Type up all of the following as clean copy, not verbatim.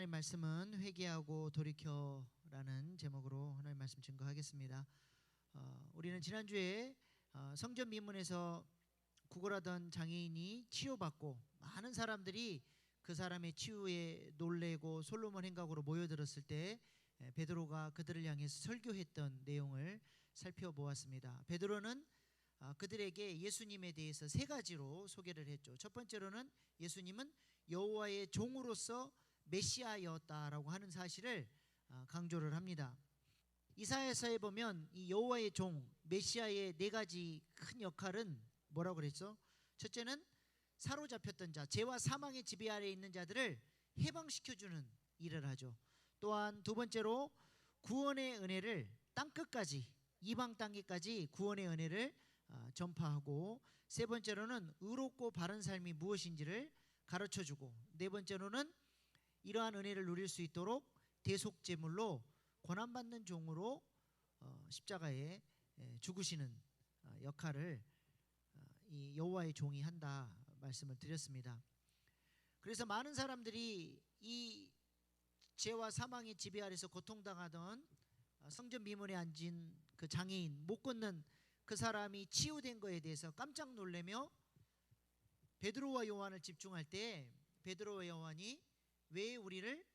하나님 말씀은 회개하고 돌이켜라는 제목으로 하나님 말씀 증거하겠습니다. 우리는 지난주에 성전 미문에서 구걸하던 장애인이 치유받고 많은 사람들이 그 사람의 치유에 놀래고 솔로몬 행각으로 모여들었을 때 베드로가 그들을 향해서 설교했던 내용을 살펴보았습니다. 베드로는 그들에게 예수님에 대해서 세 가지로 소개를 했죠. 첫 번째로는 예수님은 여호와의 종으로서 메시아였다라고 하는 사실을 강조를 합니다. 이사야서에 보면 이 여호와의 종 메시아의 네 가지 큰 역할은 뭐라고 그랬죠? 첫째는 사로잡혔던 자, 죄와 사망의 지배 아래에 있는 자들을 해방시켜주는 일을 하죠. 또한 두 번째로 구원의 은혜를 땅끝까지, 이방 땅에까지 구원의 은혜를 전파하고, 세 번째로는 의롭고 바른 삶이 무엇인지를 가르쳐주고, 네 번째로는 이러한 은혜를 누릴 수 있도록 대속제물로 고난받는 종으로 십자가에 죽으시는 역할을 이 여호와의 종이 한다 말씀을 드렸습니다. 그래서 많은 사람들이 이 죄와 사망의 지배 아래서 고통당하던 성전 미문에 앉은 그 장애인, 못 걷는 그 사람이 치유된 것에 대해서 깜짝 놀라며 베드로와 요한을 집중할 때 베드로와 요한이 왜 우리를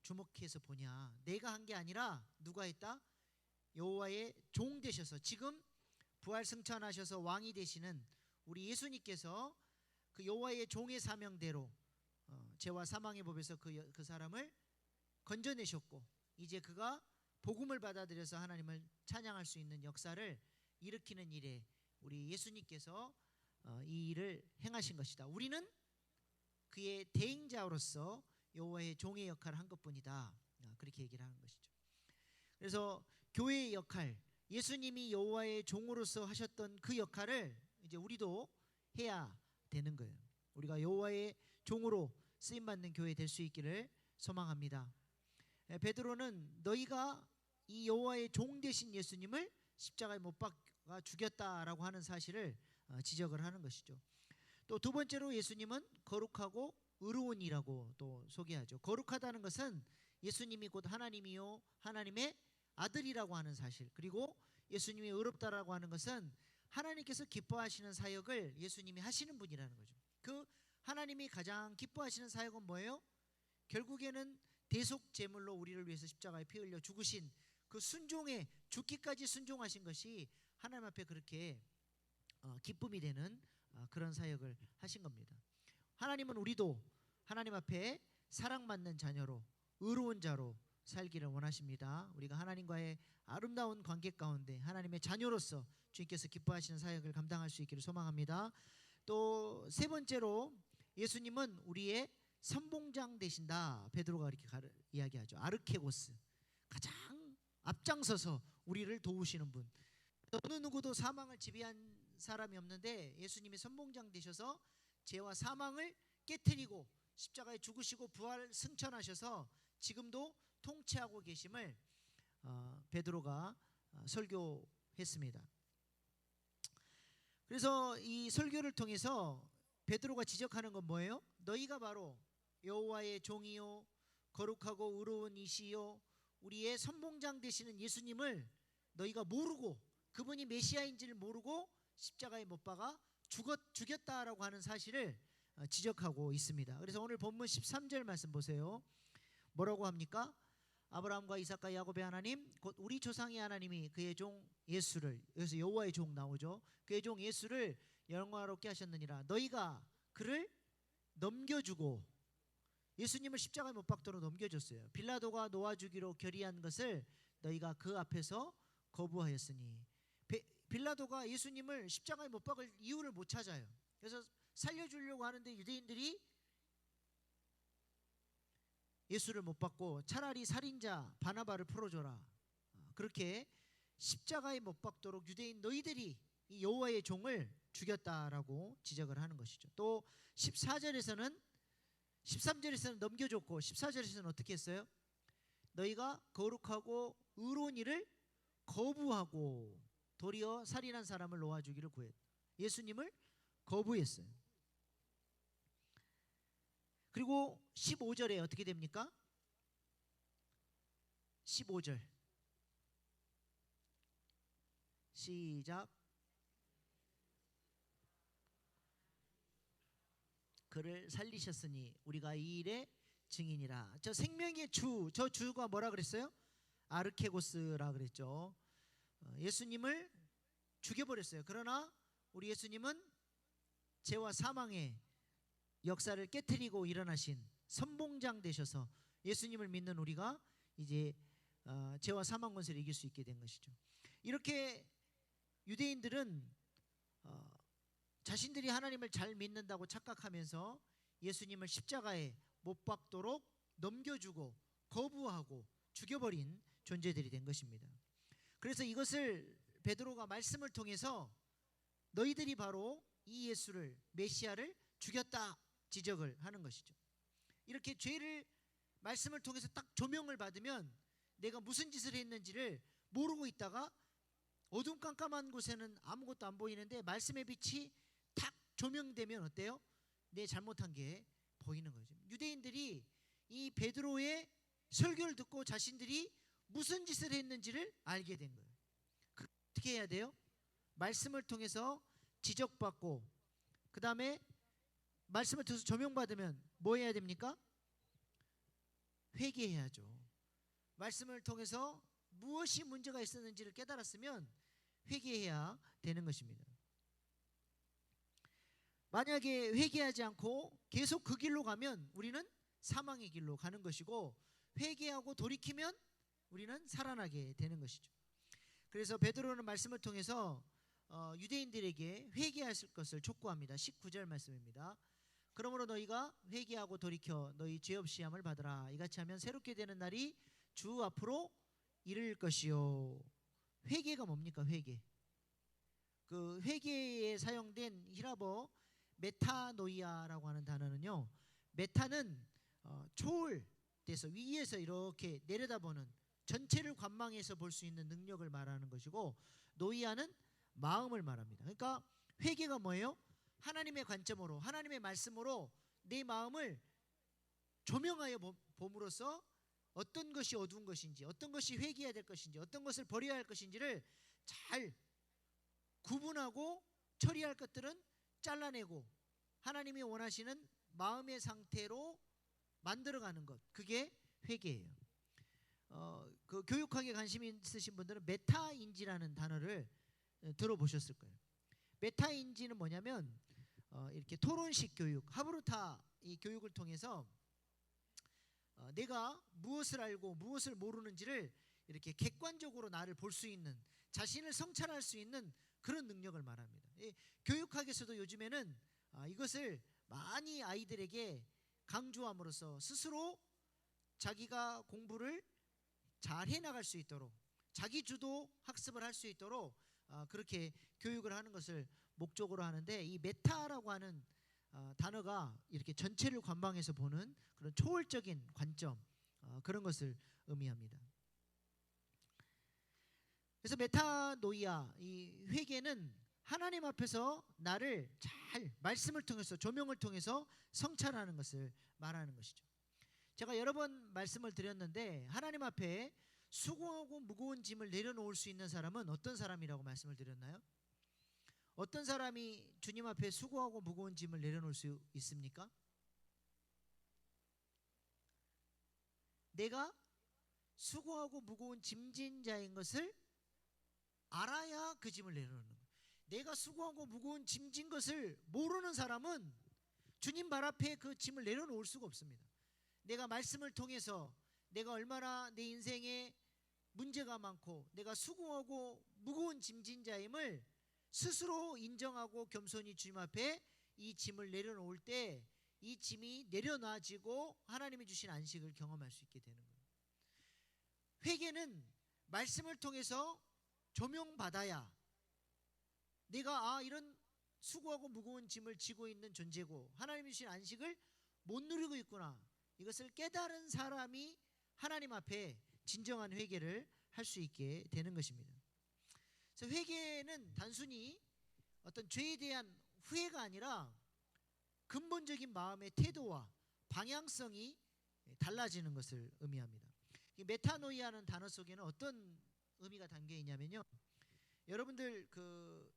주목해서 보냐, 내가 한 게 아니라 누가 했다? 여호와의 종 되셔서 지금 부활 승천하셔서 왕이 되시는 우리 예수님께서 그 여호와의 종의 사명대로 죄와 사망의 법에서 그 사람을 건져내셨고, 이제 그가 복음을 받아들여서 하나님을 찬양할 수 있는 역사를 일으키는 일에 우리 예수님께서 이 일을 행하신 것이다. 우리는 그의 대행자로서 여호와의 종의 역할을 한 것뿐이다. 그렇게 얘기를 하는 것이죠. 그래서 교회의 역할, 예수님이 여호와의 종으로서 하셨던 그 역할을 이제 우리도 해야 되는 거예요. 우리가 여호와의 종으로 쓰임받는 교회 될 수 있기를 소망합니다. 베드로는 너희가 이 여호와의 종 되신 예수님을 십자가에 못 박아 죽였다라고 하는 사실을 지적을 하는 것이죠. 또 두 번째로 예수님은 거룩하고 의로운이라고 또 소개하죠. 거룩하다는 것은 예수님이 곧 하나님이요 하나님의 아들이라고 하는 사실, 그리고 예수님이 의롭다라고 하는 것은 하나님께서 기뻐하시는 사역을 예수님이 하시는 분이라는 거죠. 그 하나님이 가장 기뻐하시는 사역은 뭐예요? 결국에는 대속 제물로 우리를 위해서 십자가에 피 흘려 죽으신 그 순종에 죽기까지 순종하신 것이 하나님 앞에 그렇게 기쁨이 되는 그런 사역을 하신 겁니다. 하나님은 우리도 하나님 앞에 사랑받는 자녀로 의로운 자로 살기를 원하십니다. 우리가 하나님과의 아름다운 관계 가운데 하나님의 자녀로서 주님께서 기뻐하시는 사역을 감당할 수 있기를 소망합니다. 또 세 번째로 예수님은 우리의 선봉장 되신다. 베드로가 이렇게 이야기하죠. 아르케고스, 가장 앞장서서 우리를 도우시는 분. 어느 누구도 사망을 지배한 사람이 없는데 예수님이 선봉장 되셔서 죄와 사망을 깨트리고 십자가에 죽으시고 부활 승천하셔서 지금도 통치하고 계심을 베드로가 설교했습니다. 그래서 이 설교를 통해서 베드로가 지적하는 건 뭐예요? 너희가 바로 여호와의 종이요 거룩하고 의로운 이시요 우리의 선봉장 되시는 예수님을 너희가 모르고, 그분이 메시아인지를 모르고 십자가에 못 박아 죽였다라고 하는 사실을 지적하고 있습니다. 그래서 오늘 본문 13절 말씀 보세요. 뭐라고 합니까? 아브라함과 이삭과 야곱의 하나님 곧 우리 조상의 하나님이 그의 종 예수를, 여기서 여호와의 종 나오죠. 그의 종 예수를 영화롭게 하셨느니라. 너희가 그를 넘겨주고, 예수님을 십자가에 못 박도록 넘겨줬어요. 빌라도가 놓아주기로 결의한 것을 너희가 그 앞에서 거부하였으니, 빌라도가 예수님을 십자가에 못 박을 이유를 못 찾아요. 그래서 살려주려고 하는데 유대인들이 예수를 못 박고 차라리 살인자 바나바를 풀어줘라, 그렇게 십자가에 못 박도록 유대인 너희들이 이 여호와의 종을 죽였다라고 지적을 하는 것이죠. 또 13절에서는 넘겨줬고 14절에서는 어떻게 했어요? 너희가 거룩하고 의로운 일을 거부하고 도리어 살인한 사람을 놓아주기를 구했다. 예수님을 거부했어요. 그리고 15절에 어떻게 됩니까? 15절 시작. 그를 살리셨으니 우리가 이 일의 증인이라. 저 생명의 주, 저 주가 뭐라 그랬어요? 아르케고스라 그랬죠. 예수님을 죽여버렸어요. 그러나 우리 예수님은 죄와 사망의 역사를 깨트리고 일어나신 선봉장 되셔서 예수님을 믿는 우리가 이제 죄와 사망 권세를 이길 수 있게 된 것이죠. 이렇게 유대인들은 자신들이 하나님을 잘 믿는다고 착각하면서 예수님을 십자가에 못 박도록 넘겨주고 거부하고 죽여버린 존재들이 된 것입니다. 그래서 이것을 베드로가 말씀을 통해서 너희들이 바로 이 예수를, 메시아를 죽였다 지적을 하는 것이죠. 이렇게 죄를 말씀을 통해서 딱 조명을 받으면 내가 무슨 짓을 했는지를 모르고 있다가 어둠 깜깜한 곳에는 아무것도 안 보이는데 말씀의 빛이 탁 조명되면 어때요? 내 잘못한 게 보이는 거죠. 유대인들이 이 베드로의 설교를 듣고 자신들이 무슨 짓을 했는지를 알게 된 거예요. 어떻게 해야 돼요? 말씀을 통해서 지적받고 그 다음에 말씀을 통해서 조명받으면 뭐 해야 됩니까? 회개해야죠. 말씀을 통해서 무엇이 문제가 있었는지를 깨달았으면 회개해야 되는 것입니다. 만약에 회개하지 않고 계속 그 길로 가면 우리는 사망의 길로 가는 것이고, 회개하고 돌이키면 우리는 살아나게 되는 것이죠. 그래서 베드로는 말씀을 통해서 유대인들에게 회개하실 것을 촉구합니다. 19절 말씀입니다. 그러므로 너희가 회개하고 돌이켜 너희 죄 없이 함을 받으라. 이같이 하면 새롭게 되는 날이 주 앞으로 이를 것이요. 회개가 뭡니까? 회개. 그 회개에 사용된 히라보 메타노이아라고 하는 단어는요, 메타는 초월돼서 위에서 이렇게 내려다보는, 전체를 관망해서 볼 수 있는 능력을 말하는 것이고, 노이아는 마음을 말합니다. 그러니까 회개가 뭐예요? 하나님의 관점으로, 하나님의 말씀으로 내 마음을 조명하여 봄으로써 어떤 것이 어두운 것인지, 어떤 것이 회개해야 될 것인지, 어떤 것을 버려야 할 것인지를 잘 구분하고 처리할 것들은 잘라내고 하나님이 원하시는 마음의 상태로 만들어가는 것, 그게 회개예요. 그 교육학에 관심 있으신 분들은 메타인지라는 단어를 들어보셨을 거예요. 메타인지는 뭐냐면 이렇게 토론식 교육, 하브루타 이 교육을 통해서 내가 무엇을 알고 무엇을 모르는지를 이렇게 객관적으로 나를 볼 수 있는, 자신을 성찰할 수 있는 그런 능력을 말합니다. 교육학에서도 요즘에는 이것을 많이 아이들에게 강조함으로써 스스로 자기가 공부를 잘 해나갈 수 있도록, 자기 주도 학습을 할 수 있도록 그렇게 교육을 하는 것을 목적으로 하는데, 이 메타라고 하는 단어가 이렇게 전체를 관방해서 보는 그런 초월적인 관점, 그런 것을 의미합니다. 그래서 메타노이아, 이 회개는 하나님 앞에서 나를 잘 말씀을 통해서, 조명을 통해서 성찰하는 것을 말하는 것이죠. 제가 여러 번 말씀을 드렸는데, 하나님 앞에 수고하고 무거운 짐을 내려놓을 수 있는 사람은 어떤 사람이라고 말씀을 드렸나요? 어떤 사람이 주님 앞에 수고하고 무거운 짐을 내려놓을 수 있습니까? 내가 수고하고 무거운 짐진 자인 것을 알아야 그 짐을 내려놓는 거예요. 내가 수고하고 무거운 짐진 것을 모르는 사람은 주님 발 앞에 그 짐을 내려놓을 수가 없습니다. 내가 말씀을 통해서 내가 얼마나 내 인생에 문제가 많고 내가 수고하고 무거운 짐진 자임을 스스로 인정하고 겸손히 주님 앞에 이 짐을 내려놓을 때 이 짐이 내려놔지고 하나님이 주신 안식을 경험할 수 있게 되는 거예요. 회개는 말씀을 통해서 조명받아야 내가 이런 수고하고 무거운 짐을 지고 있는 존재고 하나님이 주신 안식을 못 누리고 있구나, 이것을 깨달은 사람이 하나님 앞에 진정한 회개를 할 수 있게 되는 것입니다. 그래서 회개는 단순히 어떤 죄에 대한 후회가 아니라 근본적인 마음의 태도와 방향성이 달라지는 것을 의미합니다. 이 메타노이아는 단어 속에는 어떤 의미가 담겨 있냐면요. 여러분들 그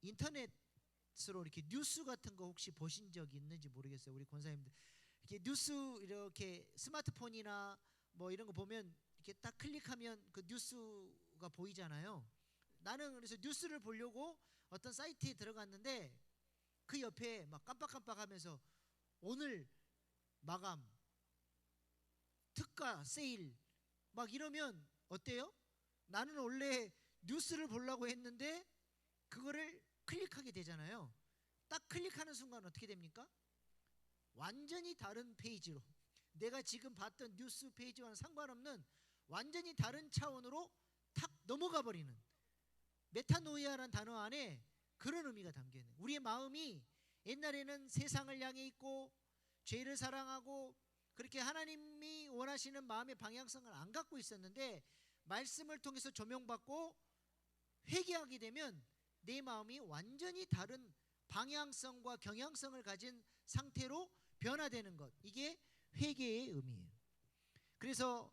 인터넷으로 이렇게 뉴스 같은 거 혹시 보신 적 있는지 모르겠어요. 우리 권사님들 이렇게 뉴스 이렇게 스마트폰이나 뭐 이런 거 보면 이렇게 딱 클릭하면 그 뉴스가 보이잖아요. 나는 그래서 뉴스를 보려고 어떤 사이트에 들어갔는데 그 옆에 막 깜빡깜빡하면서 오늘 마감, 특가, 세일 막 이러면 어때요? 나는 원래 뉴스를 보려고 했는데 그거를 클릭하게 되잖아요. 딱 클릭하는 순간 어떻게 됩니까? 완전히 다른 페이지로, 내가 지금 봤던 뉴스 페이지와는 상관없는 완전히 다른 차원으로 탁 넘어가 버리는, 메타노이아라는 단어 안에 그런 의미가 담겨 있는, 우리의 마음이 옛날에는 세상을 향해 있고 죄를 사랑하고 그렇게 하나님이 원하시는 마음의 방향성을 안 갖고 있었는데 말씀을 통해서 조명받고 회개하게 되면 내 마음이 완전히 다른 방향성과 경향성을 가진 상태로 변화되는 것, 이게 회개의 의미예요. 그래서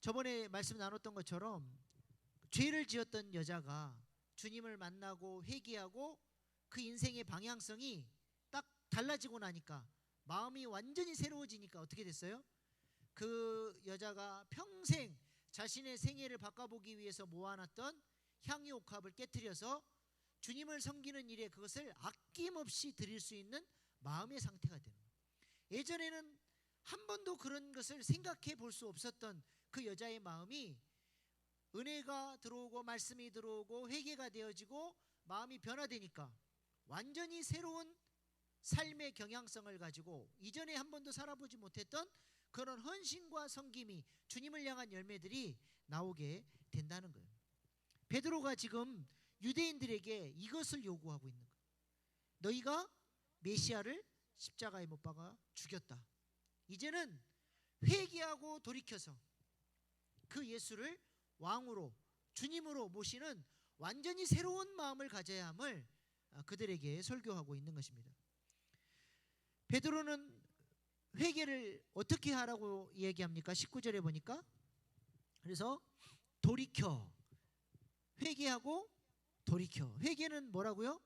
저번에 말씀 나눴던 것처럼 죄를 지었던 여자가 주님을 만나고 회개하고 그 인생의 방향성이 딱 달라지고 나니까 마음이 완전히 새로워지니까 어떻게 됐어요? 그 여자가 평생 자신의 생애를 바꿔보기 위해서 모아놨던 향유 옥합을 깨트려서 주님을 섬기는 일에 그것을 아낌없이 드릴 수 있는 마음의 상태가 되는 거예요. 예전에는 한 번도 그런 것을 생각해 볼 수 없었던 그 여자의 마음이 은혜가 들어오고 말씀이 들어오고 회개가 되어지고 마음이 변화되니까 완전히 새로운 삶의 경향성을 가지고 이전에 한 번도 살아보지 못했던 그런 헌신과 섬김이, 주님을 향한 열매들이 나오게 된다는 거예요. 베드로가 지금 유대인들에게 이것을 요구하고 있는 거예요. 너희가 메시아를 십자가에 못 박아 죽였다. 이제는 회개하고 돌이켜서 그 예수를 왕으로, 주님으로 모시는 완전히 새로운 마음을 가져야 함을 그들에게 설교하고 있는 것입니다. 베드로는 회개를 어떻게 하라고 얘기합니까? 19절에 보니까 그래서 돌이켜, 회개하고 돌이켜. 회개는 뭐라고요?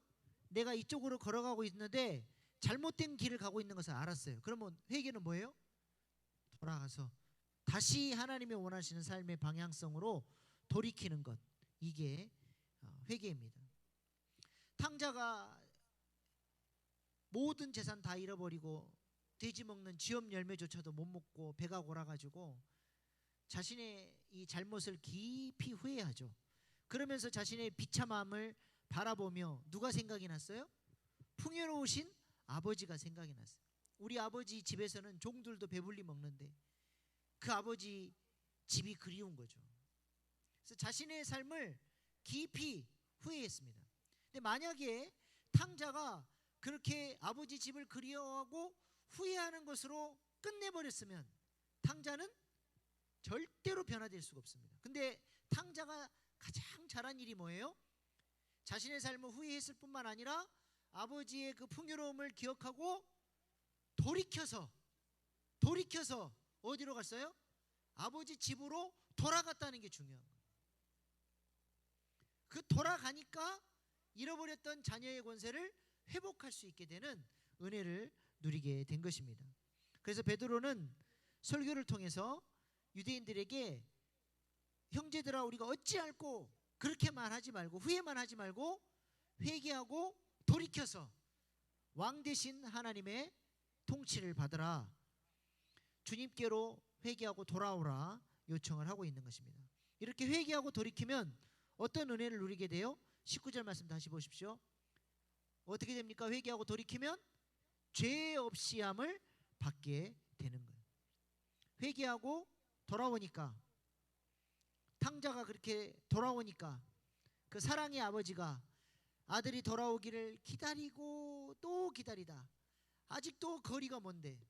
내가 이쪽으로 걸어가고 있는데 잘못된 길을 가고 있는 것을 알았어요. 그러면 회개는 뭐예요? 돌아가서 다시 하나님이 원하시는 삶의 방향성으로 돌이키는 것, 이게 회개입니다. 탕자가 모든 재산 다 잃어버리고 돼지 먹는 쥐업 열매조차도 못 먹고 배가 골아가지고 자신의 이 잘못을 깊이 후회하죠. 그러면서 자신의 비참함을 바라보며 누가 생각이 났어요? 풍요로우신 아버지가 생각이 났어요. 우리 아버지 집에서는 종들도 배불리 먹는데 그 아버지 집이 그리운 거죠. 그래서 자신의 삶을 깊이 후회했습니다. 근데 만약에 탕자가 그렇게 아버지 집을 그리워하고 후회하는 것으로 끝내버렸으면 탕자는 절대로 변화될 수가 없습니다. 근데 탕자가 가장 잘한 일이 뭐예요? 자신의 삶을 후회했을 뿐만 아니라 아버지의 그 풍요로움을 기억하고 돌이켜서 어디로 갔어요? 아버지 집으로 돌아갔다는 게 중요한 거예요. 그 돌아가니까 잃어버렸던 자녀의 권세를 회복할 수 있게 되는 은혜를 누리게 된 것입니다. 그래서 베드로는 설교를 통해서 유대인들에게 형제들아, 우리가 어찌할꼬 그렇게만 하지 말고 후회만 하지 말고 회개하고 돌이켜서 왕 되신 하나님의 통치를 받으라, 주님께로 회개하고 돌아오라 요청을 하고 있는 것입니다. 이렇게 회개하고 돌이키면 어떤 은혜를 누리게 돼요? 19절 말씀 다시 보십시오. 어떻게 됩니까? 회개하고 돌이키면 죄 없이 함을 받게 되는 거예요. 회개하고 돌아오니까, 탕자가 그렇게 돌아오니까 그 사랑의 아버지가 아들이 돌아오기를 기다리고 또 기다리다 아직도 거리가 먼데,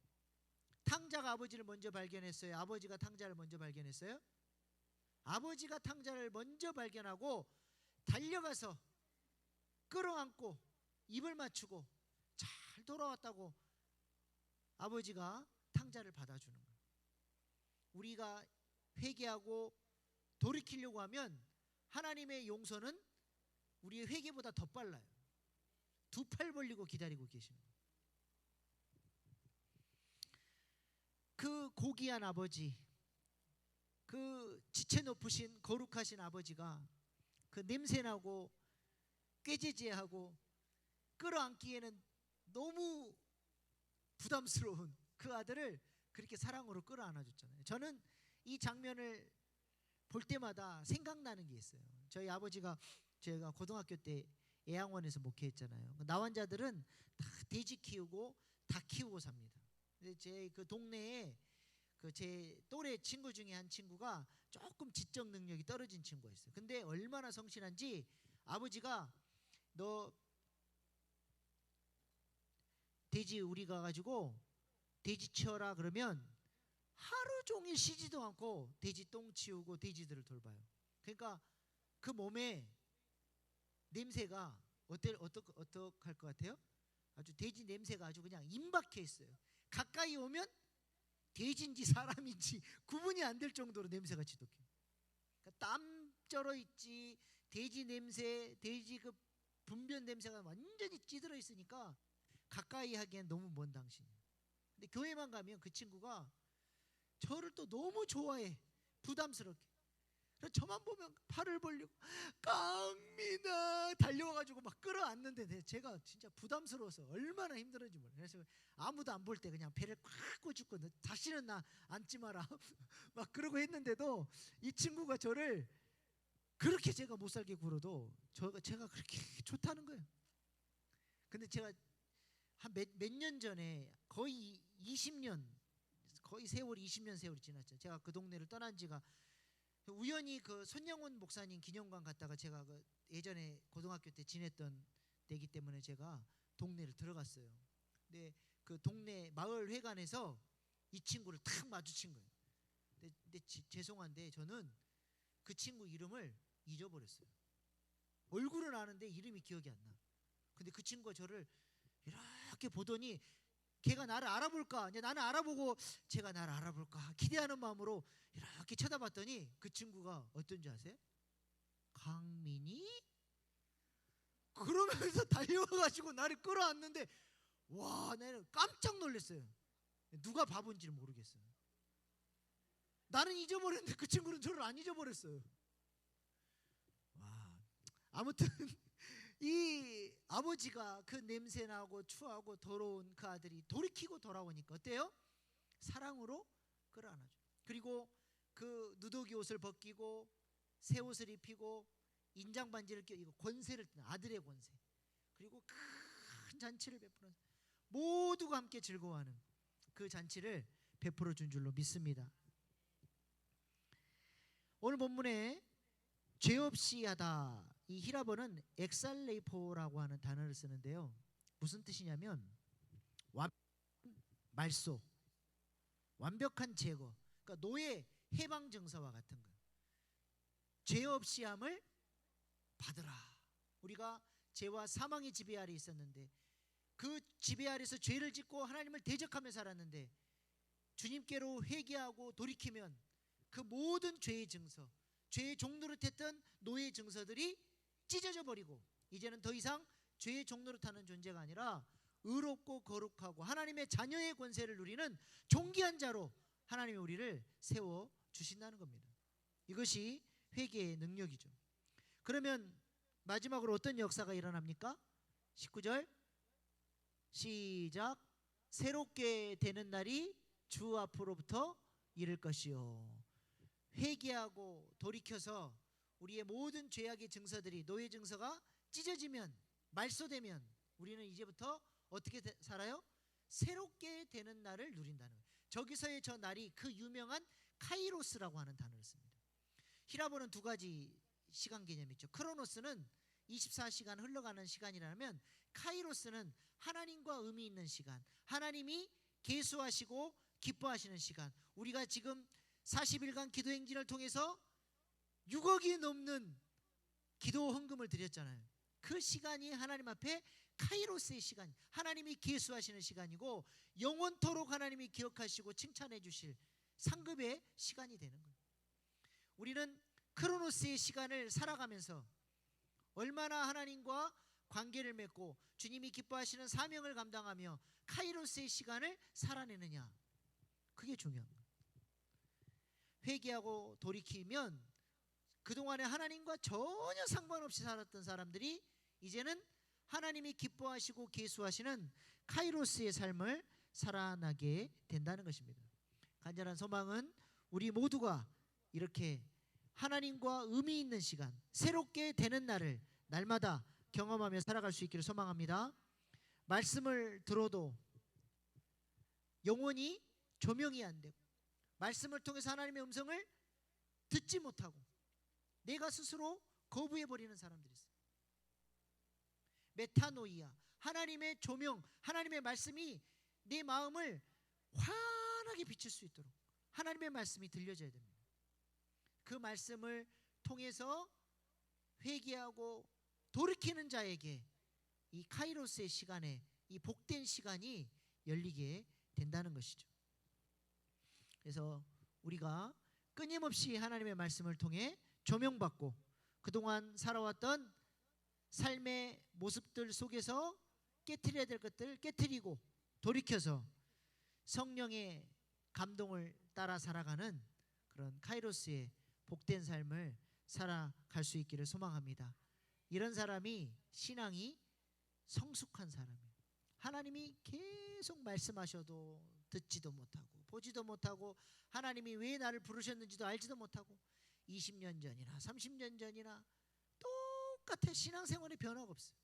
탕자가 아버지를 먼저 발견했어요? 아버지가 탕자를 먼저 발견했어요? 아버지가 탕자를 먼저 발견하고 달려가서 끌어안고 입을 맞추고 잘 돌아왔다고 아버지가 탕자를 받아주는 거예요. 우리가 회개하고 돌이키려고 하면 하나님의 용서는 우리의 회개보다 더 빨라요. 두 팔 벌리고 기다리고 계시는 거예요. 그 고귀한 아버지, 그 지체 높으신 거룩하신 아버지가 그 냄새나고 꾀지지하고 끌어안기에는 너무 부담스러운 그 아들을 그렇게 사랑으로 끌어안아줬잖아요. 저는 이 장면을 볼 때마다 생각나는 게 있어요. 저희 아버지가 제가 고등학교 때 애양원에서 목회했잖아요. 나환자들은 다 돼지 키우고 다 키우고 삽니다. 제 그 동네에 그 제 또래 친구 중에 한 친구가 조금 지적 능력이 떨어진 친구가 있어요. 근데 얼마나 성실한지 아버지가 너 돼지 우리 가가지고 돼지 치워라 그러면 하루 종일 쉬지도 않고 돼지 똥 치우고 돼지들을 돌봐요. 그러니까 그 몸에 냄새가 어떡할 것 같아요? 아주 돼지 냄새가 아주 그냥 임박해 있어요. 가까이 오면 돼지인지 사람인지 구분이 안 될 정도로 냄새가 지독해요. 그러니까 땀 쩔어 있지, 돼지 냄새, 돼지 그 분변 냄새가 완전히 찌들어 있으니까 가까이 하기엔 너무 먼 당신이에요. 근데 교회만 가면 그 친구가 저를 또 너무 좋아해. 부담스럽게. 그래서 저만 보면 팔을 벌리고 깡민아 달려와가지고 막 끌어안는데 제가 진짜 부담스러워서 얼마나 힘들었는지 몰라요. 그래서 아무도 안 볼 때 그냥 배를 꽉 꼬집고 다시는 나 앉지 마라 막 그러고 했는데도 이 친구가 저를 그렇게 제가 못 살게 굴어도 제가 그렇게 좋다는 거예요. 근데 제가 한 몇 년 전에 거의 20년 거의 세월이 20년 세월이 지났죠. 제가 그 동네를 떠난 지가 우연히 그 손영훈 목사님 기념관 갔다가 제가 그 예전에 고등학교 때 지냈던 데기 때문에 제가 동네를 들어갔어요. 근데 그 동네 마을 회관에서 이 친구를 탁 마주친 거예요. 근데 죄송한데 저는 그 친구 이름을 잊어버렸어요. 얼굴은 아는데 이름이 기억이 안 나. 근데 그 친구가 저를 이렇게 보더니 걔가 나를 알아볼까? 이제 나는 알아보고 제가 나를 알아볼까 기대하는 마음으로 이렇게 쳐다봤더니 그 친구가 어떤지 아세요? 강민이? 그러면서 달려와가지고 나를 끌어안는데 와, 나는 깜짝 놀랐어요. 누가 바본지를 모르겠어요. 나는 잊어버렸는데 그 친구는 저를 안 잊어버렸어요. 와, 아무튼 이 아버지가 그 냄새나고 추하고 더러운 그 아들이 돌이키고 돌아오니까 어때요? 사랑으로 끌어안아줘. 그리고 그 누더기 옷을 벗기고 새 옷을 입히고 인장 반지를 끼고 권세를 띠는 아들의 권세. 그리고 큰 잔치를 베풀어 모두가 함께 즐거워하는 그 잔치를 베풀어 준 줄로 믿습니다. 오늘 본문에 죄 없이 하다, 이 히라보는 엑살레이포라고 하는 단어를 쓰는데요. 무슨 뜻이냐면 말소, 완벽한 제거, 그러니까 노예 해방 증서와 같은 거예요. 죄 없이 함을 받으라. 우리가 죄와 사망의 지배 아래 있었는데 그 지배 아래서 죄를 짓고 하나님을 대적하며 살았는데 주님께로 회개하고 돌이키면 그 모든 죄의 증서, 죄의 종노릇했던 노예의 증서들이 찢어져 버리고 이제는 더 이상 죄의 종노릇하는 존재가 아니라 의롭고 거룩하고 하나님의 자녀의 권세를 누리는 존귀한 자로 하나님이 우리를 세워 주신다는 겁니다. 이것이 회개의 능력이죠. 그러면 마지막으로 어떤 역사가 일어납니까? 19절 시작. 새롭게 되는 날이 주 앞으로부터 이를 것이요. 회개하고 돌이켜서 우리의 모든 죄악의 증서들이 노예 증서가 찢어지면 말소되면 우리는 이제부터 어떻게 살아요? 새롭게 되는 날을 누린다는 거예요. 저기서의 저 날이 그 유명한 카이로스라고 하는 단어를 씁니다. 히라보는 두 가지 시간 개념이 있죠. 크로노스는 24시간 흘러가는 시간이라면 카이로스는 하나님과 의미 있는 시간, 하나님이 계수하시고 기뻐하시는 시간. 우리가 지금 40일간 기도 행진을 통해서 6억이 넘는 기도 헌금을 드렸잖아요. 그 시간이 하나님 앞에 카이로스의 시간, 하나님이 계수하시는 시간이고 영원토록 하나님이 기억하시고 칭찬해 주실 상급의 시간이 되는 거예요. 우리는 크로노스의 시간을 살아가면서 얼마나 하나님과 관계를 맺고 주님이 기뻐하시는 사명을 감당하며 카이로스의 시간을 살아내느냐, 그게 중요한 거예요. 회개하고 돌이키면 그동안에 하나님과 전혀 상관없이 살았던 사람들이 이제는 하나님이 기뻐하시고 계수하시는 카이로스의 삶을 살아나게 된다는 것입니다. 간절한 소망은 우리 모두가 이렇게 하나님과 의미 있는 시간, 새롭게 되는 날을 날마다 경험하며 살아갈 수 있기를 소망합니다. 말씀을 들어도 영혼이 조명이 안 되고 말씀을 통해서 하나님의 음성을 듣지 못하고 내가 스스로 거부해버리는 사람들이 있어요. 메타노이아, 하나님의 조명, 하나님의 말씀이 내 마음을 환하게 비칠 수 있도록 하나님의 말씀이 들려져야 됩니다. 그 말씀을 통해서 회개하고 돌이키는 자에게 이 카이로스의 시간에 이 복된 시간이 열리게 된다는 것이죠. 그래서 우리가 끊임없이 하나님의 말씀을 통해 조명받고 그동안 살아왔던 삶의 모습들 속에서 깨트려야 될 것들 깨트리고 돌이켜서 성령의 감동을 따라 살아가는 그런 카이로스의 복된 삶을 살아갈 수 있기를 소망합니다. 이런 사람이 신앙이 성숙한 사람이에요. 하나님이 계속 말씀하셔도 듣지도 못하고 보지도 못하고 하나님이 왜 나를 부르셨는지도 알지도 못하고 20년 전이나 30년 전이나 똑같아. 신앙생활에 변화가 없어요.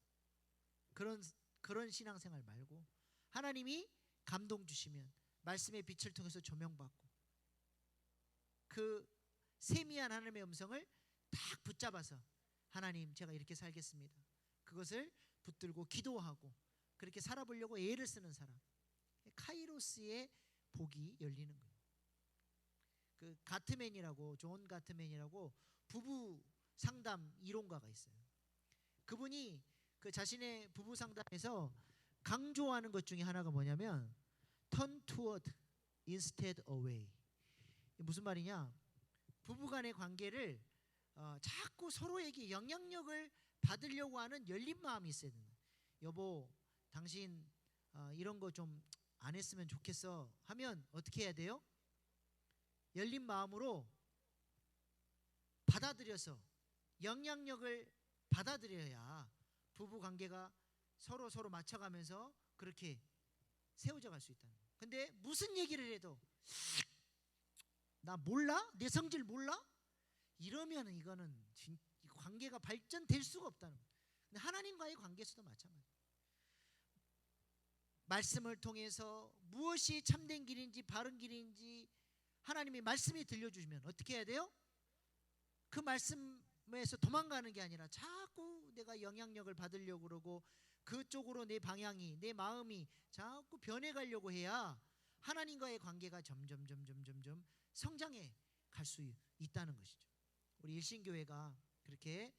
그런 신앙생활 말고 하나님이 감동 주시면 말씀의 빛을 통해서 조명받고 그 세미한 하나님의 음성을 딱 붙잡아서 하나님 제가 이렇게 살겠습니다. 그것을 붙들고 기도하고 그렇게 살아보려고 애를 쓰는 사람, 카이로스의 복이 열리는 거예요. 그 가트맨이라고, 존 가트맨이라고 부부 상담 이론가가 있어요. 그분이 그 자신의 부부 상담에서 강조하는 것 중에 하나가 뭐냐면 turn toward instead away. 무슨 말이냐? 부부간의 관계를 자꾸 서로에게 영향력을 받으려고 하는 열린 마음이 있어야 된다. 여보, 당신 이런 거 좀 안 했으면 좋겠어 하면 어떻게 해야 돼요? 열린 마음으로 받아들여서 영향력을 받아들여야 부부 관계가 서로 맞춰가면서 그렇게 세워져 갈 수 있다는 거예요. 근데 무슨 얘기를 해도 나 몰라? 내 성질 몰라? 이러면 이거는 관계가 발전될 수가 없다는 거예요. 근데 하나님과의 관계에서도 마찬가지예요. 말씀을 통해서 무엇이 참된 길인지 바른 길인지 하나님의 말씀이 들려주시면 어떻게 해야 돼요? 그 말씀에서 도망가는 게 아니라 자꾸 내가 영향력을 받으려고 그러고 그쪽으로 내 방향이, 내 마음이 자꾸 변해가려고 해야 하나님과의 관계가 점점 성장해 갈 수 있다는 것이죠. 우리 일신교회가 그렇게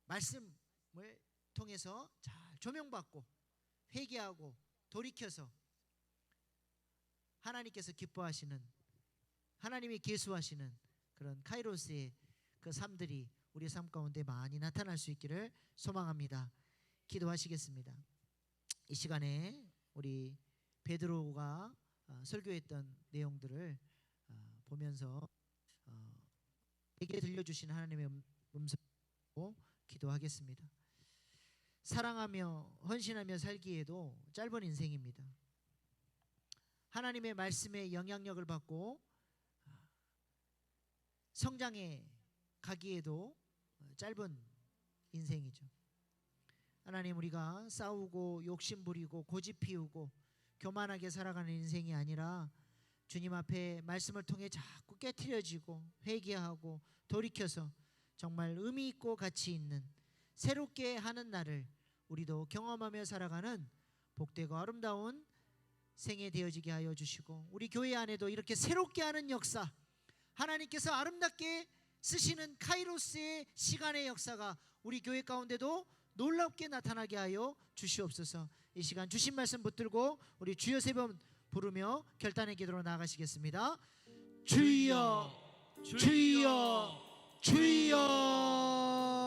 말씀을 통해서 잘 조명받고 회개하고 돌이켜서 하나님께서 기뻐하시는, 하나님이 계수하시는 그런 카이로스의 그 삶들이 우리의 삶 가운데 많이 나타날 수 있기를 소망합니다. 기도하시겠습니다. 이 시간에 우리 베드로가 설교했던 내용들을 보면서 내게 들려주신 하나님의 음성으로 기도하겠습니다. 사랑하며 헌신하며 살기에도 짧은 인생입니다. 하나님의 말씀에 영향력을 받고 성장해 가기에도 짧은 인생이죠. 하나님, 우리가 싸우고 욕심부리고 고집 피우고 교만하게 살아가는 인생이 아니라 주님 앞에 말씀을 통해 자꾸 깨트려지고 회개하고 돌이켜서 정말 의미 있고 가치 있는 새롭게 하는 날을 우리도 경험하며 살아가는 복되고 아름다운 생애 되어지게 하여 주시고 우리 교회 안에도 이렇게 새롭게 하는 역사, 하나님께서 아름답게 쓰시는 카이로스의 시간의 역사가 우리 교회 가운데도 놀랍게 나타나게 하여 주시옵소서. 이 시간 주신 말씀 붙들고 우리 주여 세 번 부르며 결단의 기도로 나아가시겠습니다. 주여, 주여,